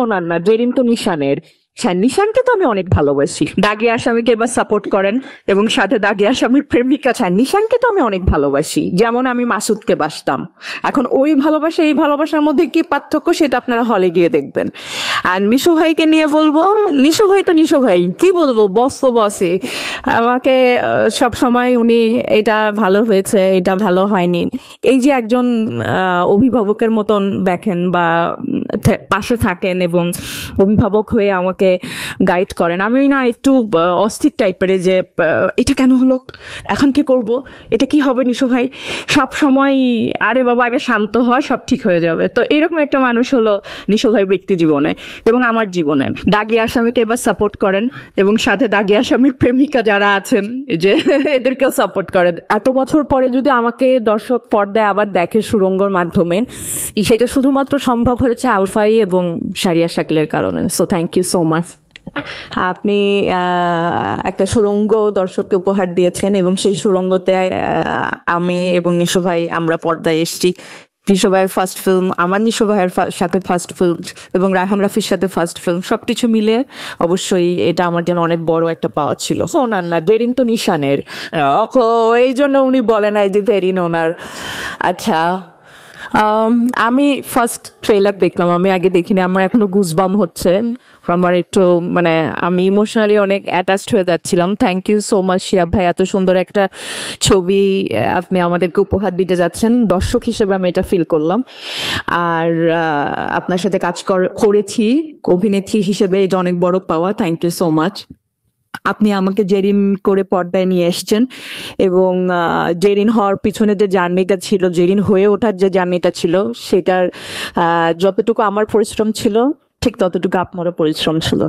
ওনার না, জেরিন তো নিশানের। হ্যাঁ, নিশানকে তো আমি অনেক ভালোবাসি। দাগি আসামিকে এবার সাপোর্ট করেন এবং সাথে দাগি আসামির প্রেমিকা। হ্যাঁ, নিশানকে তো আমি অনেক ভালোবাসি, যেমন আমি মাসুদকে বাসতাম। এখন ওই ভালোবাসা এই ভালোবাসার মধ্যে কি পার্থক্য সেটা আপনারা হলে গিয়ে দেখবেন। আর নিশু ভাইকে নিয়ে বলবো, নিশু ভাই তো নিশু ভাই, কি বলবো, বস তো বসে। আমাকে সব সময় উনি এটা ভালো হয়েছে, এটা ভালো হয়নি, এই যে একজন অভিভাবকের মতন দেখেন বা পাশে থাকেন এবং অভিভাবক হয়ে আমাকে গাইড করেন। আমি না একটু অস্থির টাইপের, যে এটা কেন হলো, এখন কি করব, এটা কি হবে নিশু ভাই, সব সময় আরে বাবা আগে শান্ত হয় সব ঠিক হয়ে যাবে। তো এরকম একটা মানুষ হলো নিশু ভাই ব্যক্তি জীবনে এবং আমার জীবনে। দাগি আসামিকে এবার সাপোর্ট করেন এবং সাথে দাগি আসামির প্রেমিকা যারা আছেন যে এদেরকেও সাপোর্ট করেন। এত বছর পরে যদি আমাকে দর্শক পর্দায় আবার দেখে সুরঙ্গর মাধ্যমে, সেটা শুধুমাত্র সম্ভব হয়েছে আলফাই এবং সারিয়া শাকিলের কারণে। So thank you so much. আপনি একটা সুড়ঙ্গ দর্শককে উপহার দিয়েছেন এবং সেই সুড়ঙ্গতে আমি এবং নিশু ভাই আমরা পর্দায় এসেছি। নিশু ভাইয়ের ফার্স্ট ফিল্ম, আমার নিশু ভাইয়ের সাথে ফার্স্ট ফিল্ম এবং রায়হান রাফির সাথে ফার্স্ট ফিল্ম, সবকিছু মিলে অবশ্যই এটা আমার জন্য অনেক বড় একটা পাওয়া ছিল। ওনার না, জেরিন তো নিশানের, এই জন্য উনি বলে নাই যে জেরিন ওনার। আচ্ছা, আমি ফার্স্ট ট্রেলার দেখলাম, আমি আগে দেখিনি, আমার এখনো গুজবাম হচ্ছে, আমার একটু মানে আমি ইমোশনালি অনেক অ্যাটাচড হয়ে যাচ্ছিলাম। Thank you so much Shiyab ভাই, এত সুন্দর একটা ছবি আপনি আমাদেরকে উপহার দিতে যাচ্ছেন। দর্শক হিসেবে আমি এটা ফিল করলাম। আর আপনার সাথে কাজ করেছি অভিনেত্রী হিসেবে, এটা অনেক বড় পাওয়া। Thank you so much. আপনি আমাকে জেরিন করে পর্দায় নিয়ে এসছেন এবং জেরিন হওয়ার পিছনে যে জার্নিটা ছিল, জেরিন হয়ে ওঠার যে জার্নিটা ছিল, সেটার যতটুকু আমার পরিশ্রম ছিল ঠিক ততটুকু আপনারও পরিশ্রম ছিল।